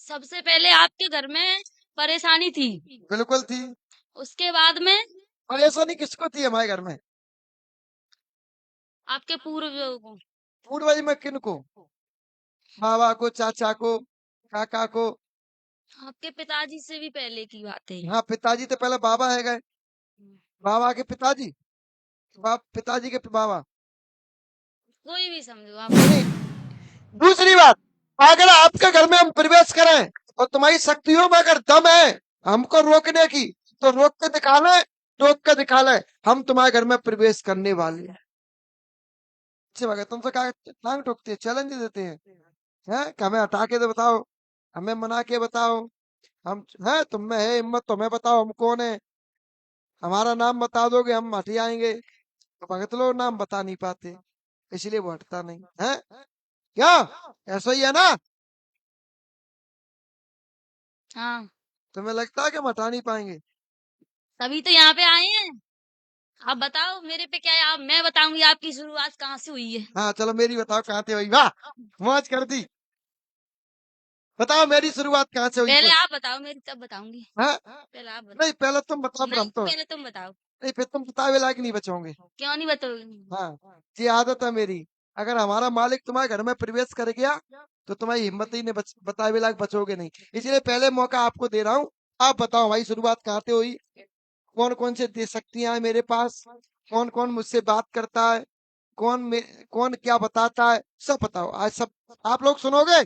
सबसे पहले आपके घर में परेशानी थी, बिल्कुल थी। उसके बाद में परेशानी किसको थी हमारे घर में? आपके पूर्वजों को। पूर्वज में किनको? बाबा को, चाचा को, काका को। आपके पिताजी से भी पहले की बात है। हाँ, पिताजी तो पहले बाबा है गए। बाबा के पिताजी, बाप पिताजी के बाबा। कोई भी समझो आप। नहीं, दूसरी बात, अगर आपके घर में हम प्रवेश करें और तुम्हारी शक्तियों में अगर दम है हमको रोकने की, तो रोक के दिखा ले, टोक के दिखा ले, हम तुम्हारे घर में प्रवेश करने वाले हैं। अच्छी बात है, तुमसे क्या टांग ठोकते हैं, चैलेंज देते हैं कि हमें हटा के तो बताओ, हमें मना के बताओ। हम है, तुम में है हिम्मत तो हमें बताओ हम कौन है, हमारा नाम बता दोगे हम हट जाएंगे। तो भगत लोग नाम बता नहीं पाते, इसलिए वो हटता नहीं है। क्या ऐसा ही है ना? हाँ, तुम्हें लगता है कि हम हटा नहीं पाएंगे? तभी तो यहाँ पे आए हैं। आप बताओ मेरे पे क्या है, आप मैं बताऊंगी आपकी शुरुआत कहाँ से हुई है। हाँ चलो, मेरी बताओ कहाँ थे भाई, वाह मौज कर दी। बताओ मेरी शुरुआत कहाँ से हुई? पहले आप बताओ, मेरी तब बताऊंगी। हाँ, पहले आप बताओ। नहीं पहले तुम बताओ फिर नहीं, हम तो, पहले तुम बताओ। नहीं फिर तुम बतावे लायक नहीं बचोगे। क्यों नहीं बताओगे? हाँ, ये आदत है मेरी, अगर हमारा मालिक तुम्हारे घर में प्रवेश कर गया तो तुम्हारी हिम्मत ही नहीं बतावे लायक बचोगे नहीं, इसलिए पहले मौका आपको दे रहा हूँ। आप बताओ भाई शुरुआत कहाँ से हुई, कौन कौन से दे शक्तियां हैं मेरे पास, कौन कौन मुझसे बात करता है, कौन क्या बताता है, सब बताओ आज सब। आप लोग सुनोगे?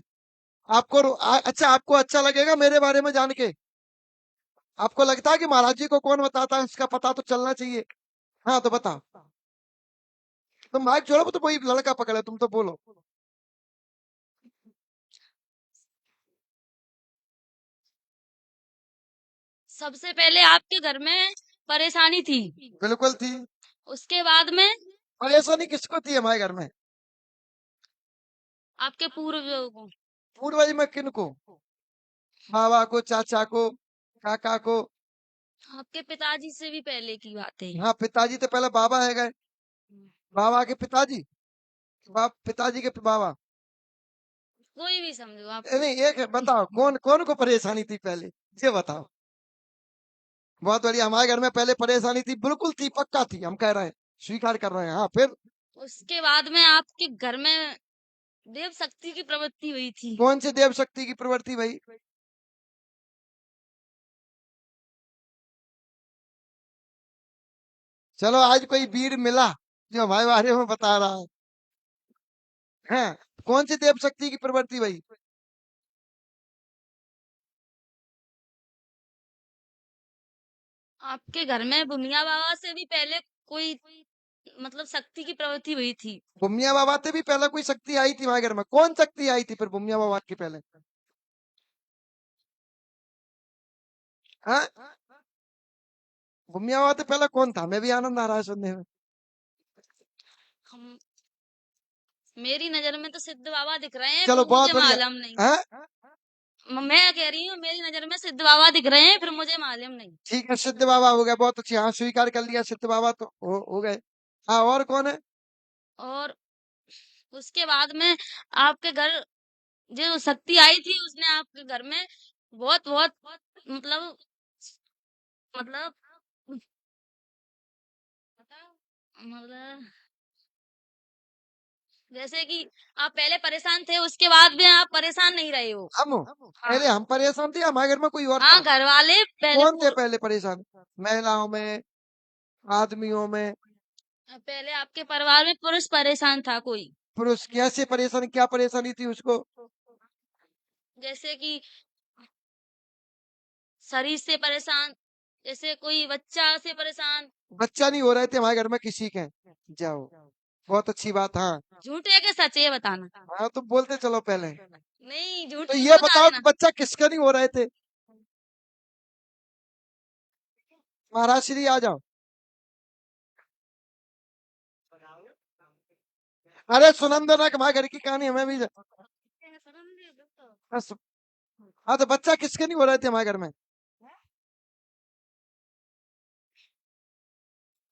आपको अच्छा, आपको अच्छा लगेगा मेरे बारे में जान के? आपको लगता है कि महाराज जी को कौन बताता है, इसका पता तो चलना चाहिए। हाँ तो बताओ, तुम माइक छोड़ो तो वही लड़का पकड़े, तुम तो बोलो। सबसे पहले आपके घर में परेशानी थी, बिल्कुल थी। उसके बाद में परेशानी किसको थी हमारे घर में? आपके पूर्वजों को। पूर्वज में किनको? बाबा को, चाचा को, काका को। आपके पिताजी से भी पहले की बात है। हाँ, पिताजी तो पहले बाबा है गए। बाबा के पिताजी, बाप पिताजी के बाबा। कोई भी समझो आप। नहीं, एक है, बताओ कौन कौन को परेशानी थी पहले, ये बताओ। बहुत बढ़िया, हमारे घर में पहले परेशानी थी, बिल्कुल थी, पक्का थी, हम कह रहे हैं, स्वीकार कर रहे हैं। हाँ फिर उसके बाद में आपके घर में देव शक्ति की प्रवृत्ति हुई थी। कौन से देव शक्ति की प्रवृत्ति भाई? चलो आज कोई वीर मिला जो हमारे बारे में बता रहा है। कौन सी देव शक्ति की प्रवृत्ति भाई? आपके घर में बुनिया बाबा से भी पहले कोई मतलब शक्ति की प्रवृत्ति हुई थी। बुमिया बाबा से भी पहले कोई शक्ति आई थी हमारे घर में? कौन शक्ति आई थी फिर बुमिया बाबा के पहले? हाँ, बुमिया बाबा से पहले कौन था? मैं भी आनंद आ रहा है सुनने में। हम मेरी नजर में तो सिद्ध बाबा दिख रहे हैं, चलो फिर बहुत मुझे बढ़िया। मालूम नहीं। हाँ, मैं कह रही हूँ मेरी नजर में सिद्ध बाबा दिख रहे हैं, फिर मुझे मालूम नहीं। ठीक है, सिद्ध बाबा हो गया, बहुत अच्छी, हाँ स्वीकार कर लिया, सिद्ध बाबा तो हो गए। हाँ, और कौन है? और उसके बाद में आपके घर जो शक्ति आई थी उसने आपके घर में बहुत बहुत मतलब मतलब मतलब जैसे कि आप पहले परेशान थे, उसके बाद भी आप परेशान नहीं रहे हो। हम हाँ, पहले हम परेशान थे, हमारे घर में कोई और हाँ, था? घर वाले पहले कौन थे पहले परेशान? महिलाओं में, आदमियों में? पहले आपके परिवार में पुरुष परेशान था कोई। पुरुष कैसे परेशान, क्या परेशानी थी उसको? जैसे कि शरीर से परेशान, जैसे कोई बच्चा से परेशान। बच्चा नहीं हो रहे थे हमारे घर में किसी के। जाओ, बहुत अच्छी बात। हाँ, झूठ है कि सच है बताना। हाँ तुम बोलते चलो पहले। नहीं, झूठ तो नहीं ये बता बताओ कि देना। बच्चा किसके नहीं हो रहे थे? महाराज श्री आ जाओ। अरे सुनंदन ना, हमारे घर की कहानी हमें भी हाँ, हाँ तो बच्चा किसके नहीं हो रहे थे हमारे घर में?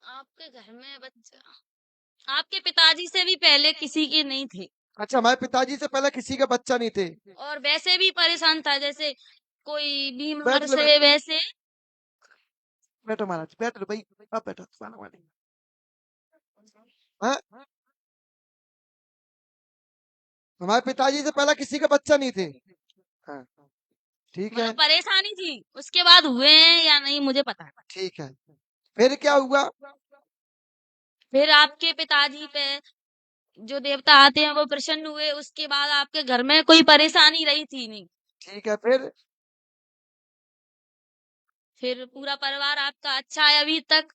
आपके घर में बच्चा आपके पिताजी से भी पहले किसी के नहीं थे। अच्छा, हमारे पिताजी से पहले किसी का बच्चा नहीं थे। और वैसे भी परेशान था, जैसे कोई बैठ बीमार लो, से वैसे। बैठो महाराज, बैठ लो भाई। अब बैठो खाना वाली। हाँ, हमारे पिताजी से पहले किसी का बच्चा नहीं थे। हाँ, ठीक है। मतलब परेशानी थी, उसके बाद हुए हैं या नहीं मुझे पता है। ठीक है, फिर क्या हुआ? फिर आपके पिताजी पे जो देवता आते हैं वो प्रसन्न हुए, उसके बाद आपके घर में कोई परेशानी रही थी नहीं। ठीक है, फिर? फिर पूरा परिवार आपका अच्छा है अभी तक।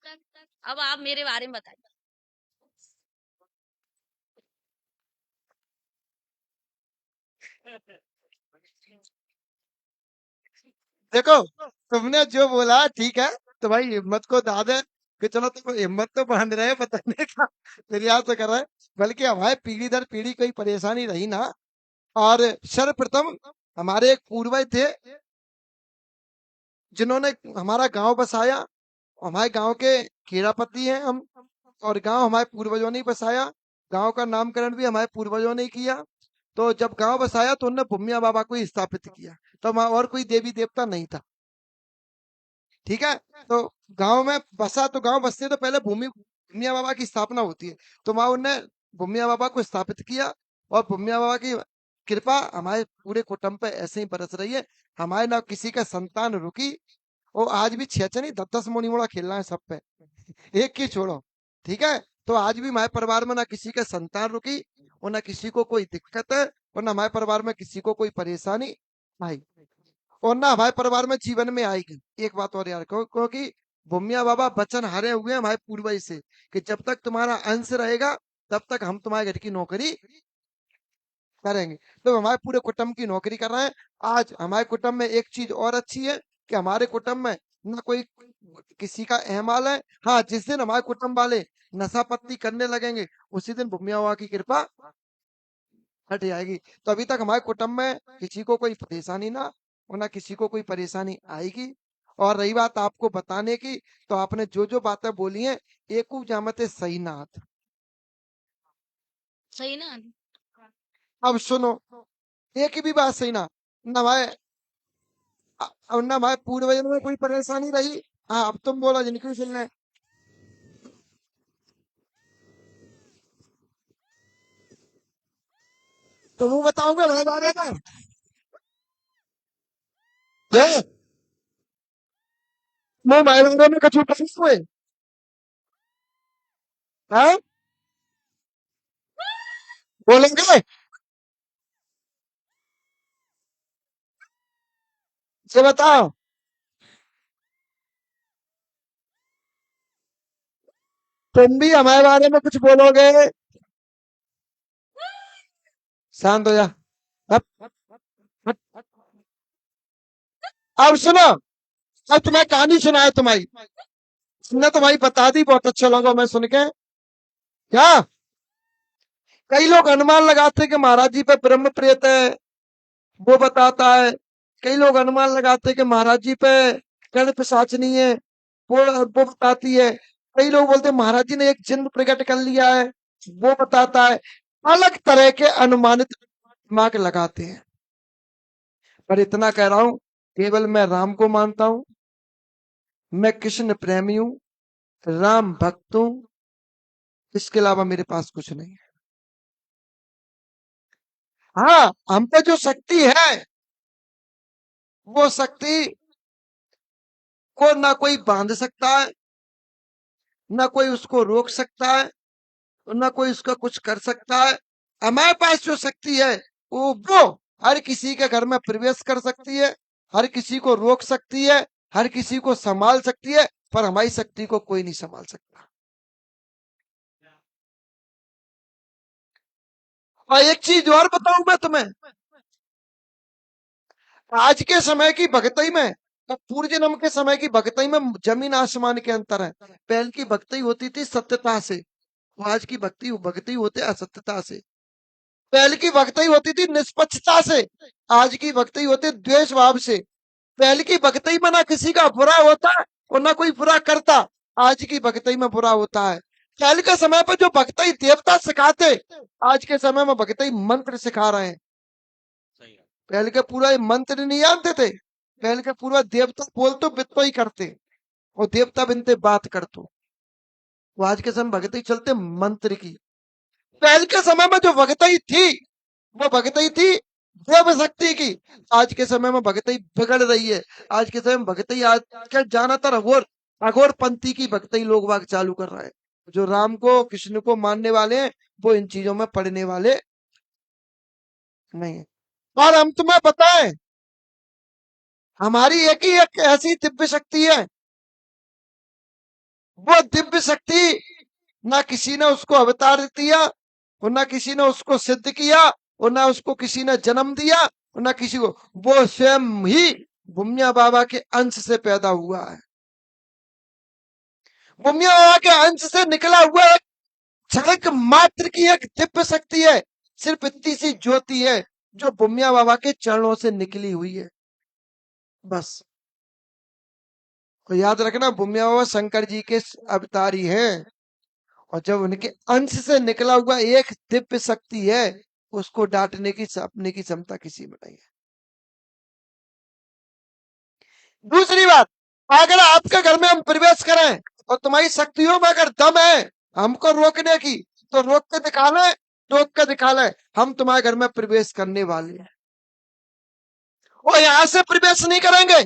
अब आप मेरे बारे में बताइए। देखो, तुमने जो बोला ठीक है, तुम्हारी हिम्मत को दाद है कि चलो तुम हिम्मत तो बांध रहे हैं बताने का, प्रयास तो कर रहे हैं। बल्कि हमारे पीढ़ी दर पीढ़ी कोई परेशानी रही ना। और सर्वप्रथम हमारे एक पूर्वज थे जिन्होंने हमारा गांव बसाया। हमारे गांव के खेड़ापति हैं हम। और गांव हमारे पूर्वजों ने ही बसाया। गांव का नामकरण भी हमारे पूर्वजों ने ही किया। तो जब गांव बसाया तो उन्होंने भूमिया बाबा को ही स्थापित किया। तो वहां और कोई देवी देवता नहीं था। ठीक है। तो गांव में बसा, तो गांव बसते तो पहले भूमिया बाबा की स्थापना होती है। तो वहां उनने भूमिया बाबा को स्थापित किया। और भूमिया बाबा की कृपा हमारे पूरे कुटुंब पे ऐसे ही बरस रही है। हमारे ना किसी का संतान रुकी। वो आज भी छह छह नहीं 10 10 मोनी मोड़ा खेल रहा है सब पे। एक की छोड़ो। ठीक है। तो आज भी हमारे परिवार में ना किसी का संतान रुकी, और ना किसी को कोई दिक्कत है, और ना हमारे परिवार में किसी को कोई परेशानी आई, और ना हमारे परिवार में जीवन में आएगी। एक बात और यार, क्योंकि भूमिया बाबा वचन हारे हुए हैं हमारे पूर्वज से कि जब तक तुम्हारा अंश रहेगा तब तक हम तुम्हारे घर की नौकरी करेंगे। तो हमारे पूरे कुटुंब की नौकरी कर रहे हैं। आज हमारे कुटुंब में एक चीज और अच्छी है कि हमारे कुटुंब में ना कोई किसी का अहमाल है। हाँ, जिस दिन हमारे कुटुंब वाले नशा पत्ती करने लगेंगे उसी दिन भूमिया बाबा की कृपा हट जाएगी। तो अभी तक हमारे कुटुंब में किसी को कोई परेशानी ना, और ना किसी को कोई परेशानी आएगी। और रही बात आपको बताने की, तो आपने जो जो बातें बोली हैं एकू जामते सही नाथ। सही ना। अब सुनो, एक भी बात सही ना। ना भाई, और ना भाई पूर्वजों में कोई परेशानी रही। हाँ, अब तुम बोलो जिनकी सुनने। तुम बताओगे भाई बारे में? ये, मैं भाई बारे में कछु पसंद हुए? हाँ, बोलेंगे? ये बताओ, तुम भी हमारे बारे में कुछ बोलोगे? शांत हो जा। अब अब सुनो, अब तुम्हें कहानी सुनाए तुम्हारी। तुमने तुम्हारी बता दी, बहुत अच्छा लगा मैं सुन के। क्या? कई लोग अनुमान लगाते हैं कि महाराज जी पे ब्रह्म प्रेत है, वो बताता है। कई लोग अनुमान लगाते हैं कि महाराज जी पे कर्ण पिशाचनी है, वो बताती है। कई लोग बोलते हैं महाराज जी ने एक जिन्न प्रकट कर लिया है, वो बताता है। अलग तरह के अनुमानित दिमाग लगाते हैं। पर इतना कह रहा हूं, केवल मैं राम को मानता हूं। मैं कृष्ण प्रेमी हूं, राम भक्त हूं। इसके अलावा मेरे पास कुछ नहीं है। हाँ, हम पे जो शक्ति है, वो शक्ति को ना कोई बांध सकता है, ना कोई उसको रोक सकता है, और ना कोई उसका कुछ कर सकता है। हमारे पास जो शक्ति है वो हर किसी के घर में प्रवेश कर सकती है, हर किसी को रोक सकती है, हर किसी को संभाल सकती है। पर हमारी शक्ति को कोई नहीं संभाल सकता। और एक चीज और बताऊं मैं तुम्हें, आज के समय की भक्ति में और पूर्व जन्म के समय की भक्ति में जमीन आसमान के अंतर है। पहले की भक्ति होती थी सत्यता से, वो आज की भक्ति भक्ति होते असत्यता से। पहले की भक्ति होती थी निष्पक्षता से, आज की भक्ति होती द्वेष भाव से। पहले की भक्ति में ना किसी का बुरा होता है और ना कोई बुरा करता, आज की भक्ति में बुरा होता है। पहले के समय पर जो भक्ति देवता सिखाते, आज के समय में भक्ति मंत्र सिखा रहे हैं। पहले के पूरा मंत्र नहीं जानते थे, पहले के पूरा देवता बोलते बितो ही करते, और देवता बिनते बात करते। वो आज के समय भक्ति चलते मंत्र की। पहले के समय में जो भक्ति थी, वो भक्ति थी देव शक्ति की। आज के समय में भक्ति बिगड़ रही है। आज के समय में भक्ति आज के ज्यादातर अघोर अघोर पंथी की भक्ति लोग वाग चालू कर रहे हैं। जो राम को कृष्ण को मानने वाले हैं, वो इन चीजों में पढ़ने वाले नहीं है। और हम तुम्हें बताएं, हमारी एक ही एक ऐसी दिव्य शक्ति है, वो दिव्य शक्ति ना किसी ने उसको अवतार दिया, और ना किसी ने उसको सिद्ध किया, और ना उसको किसी ने जन्म दिया, और ना किसी को, वो स्वयं ही भूमिया बाबा के अंश से पैदा हुआ है। भूमिया बाबा के अंश से निकला हुआ एक झलक मात्र की एक दिव्य शक्ति है। सिर्फ इतनी सी ज्योति है जो भूमिया बाबा के चरणों से निकली हुई है, बस। तो याद रखना, भूमिया बाबा शंकर जी के अवतारी हैं, और जब उनके अंश से निकला हुआ एक दिव्य शक्ति है, उसको डांटने की अपने की क्षमता किसी में नहीं है। दूसरी बात, अगर आपके घर में हम प्रवेश करें और तुम्हारी शक्तियों में अगर दम है हमको रोकने की, तो रोक के दिखा ले, रोक के दिखा ले, हम तुम्हारे घर में प्रवेश करने वाले हैं। वो यहां से प्रवेश नहीं करेंगे,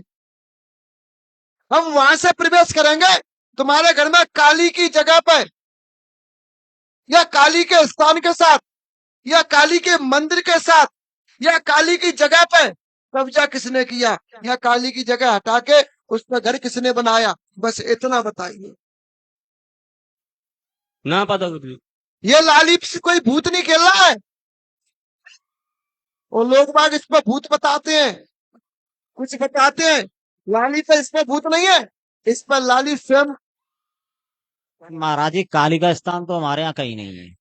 हम वहां से प्रवेश करेंगे। तुम्हारे घर में काली की जगह पर, या काली के स्थान के साथ, या काली के मंदिर के साथ, या काली की जगह पे कब्जा किसने किया, या काली की जगह हटा के उस पर घर किसने बनाया, बस इतना बताइए। ना पता कुछ। ये लाली से कोई भूत नहीं खेल रहा है, और लोग बाग इस पर भूत बताते हैं, कुछ बताते हैं। लाली पे इस पर भूत नहीं है, इस पर लाली स्वयं। महाराज जी, काली का स्थान तो हमारे यहाँ कहीं नहीं है।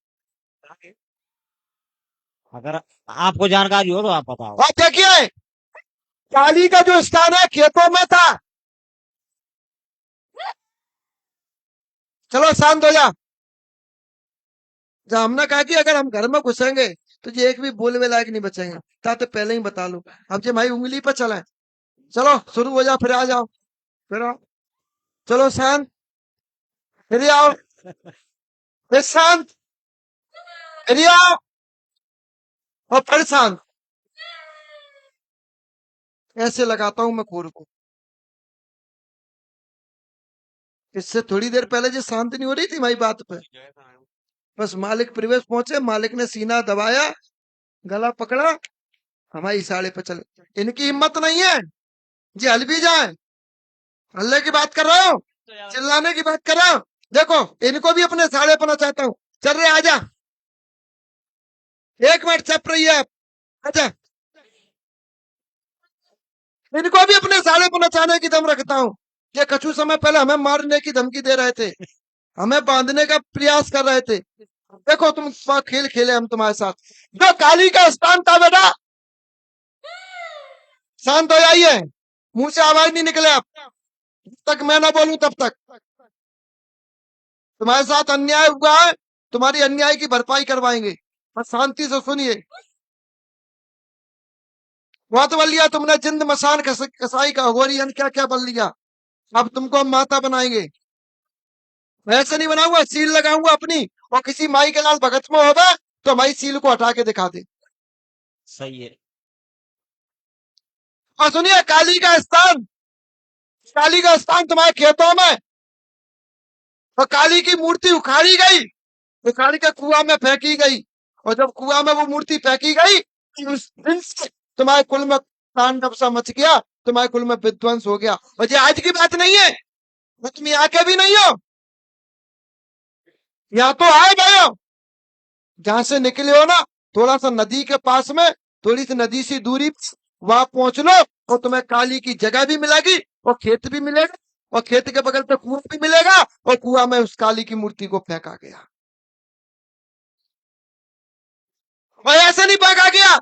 अगर आपको जानकारी हो तो आप बताओ। और देखिए, काली का जो स्थान है खेतों में था। चलो शांत हो जा। जब हमने कहा कि अगर हम घर में घुसेंगे तो ये एक भी बोलने लायक नहीं बचेंगे, तो पहले ही बता लो। अब जो भाई उंगली पर चले, चलो शुरू हो जाओ, फिर आ जाओ, फिर आओ। चलो शांत, फिर आओ, फिर शांत, फिर आओ, और फिर शांत। ऐसे लगाता हूं मैं खोर को। इससे थोड़ी देर पहले जो शांति नहीं हो रही थी हमारी बात पे, बस मालिक प्रवेश पहुंचे, मालिक ने सीना दबाया, गला पकड़ा, हमारी इशारे पे चले। इनकी हिम्मत नहीं है जी हल भी जाए। हल्ले की बात कर रहा हूँ, चिल्लाने की बात कर रहा हूँ। देखो, इनको भी अपने साड़े पर चाहता हूँ। चल रहे आजा, एक मिनट चप रही है, आजा। इनको भी अपने साड़े पर नचाने की दम रखता हूँ। ये कछु समय पहले हमें मारने की धमकी दे रहे थे, हमें बांधने का प्रयास कर रहे थे। देखो तुम खेल खेले हम तुम्हारे साथ। जो काली का स्थान था बेटा, शांत हो जाइए, मुंह से आवाज नहीं निकले आप, जब तक मैं ना बोलूं तब तक। तुम्हारे साथ अन्याय हुआ है, तुम्हारी अन्याय की भरपाई करवाएंगे, बस शांति से सुनिए। बहुत बल लिया तुमने, जिंद मसान कसाई का अघोरी क्या क्या बल लिया। अब तुमको हम माता बनाएंगे। वैसे नहीं बनाऊंगा, सील लगाऊंगा अपनी, और किसी माई के लाल भगत में होगा तो माई सील को हटा के दिखा दे। सही है। और सुनिए, काली का स्थान, काली का स्थान तुम्हारे खेतों में, और काली की मूर्ति उखाड़ी गई, उखाड़ के कुआं में फेंकी गई, और जब कुआं में वो मूर्ति फेंकी गई, उस दिन से तुम्हारे कुल में तांडव सा मच गया, तुम्हारे कुल में विध्वंस हो गया। और ये आज की बात नहीं है, वो तुम यहाँ के भी नहीं हो, यहाँ तो आए गए हो। जहां से निकले हो ना, थोड़ा सा नदी के पास में, थोड़ी सी नदी सी दूरी, वहां पहुंच लो, और तुम्हें काली की जगह भी मिलेगी, और खेत भी मिलेगा, और खेत के बगल पे कुआं भी मिलेगा, और कुआं में उस काली की मूर्ति को फेंका गया। और ऐसे नहीं फेंका गया,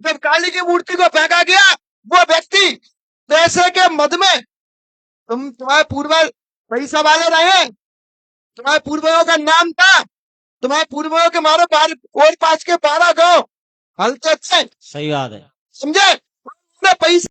जब काली की मूर्ति को फेंका गया, वो व्यक्ति पैसे के मद में, तुम्हारे पूर्वज पैसा वाले रहे, तुम्हारे पूर्वजों का नाम था, तुम्हारे पूर्वजों के मारो बार और पाँच के 12 गांव हलते थे, सही बात है। समझे? पैसा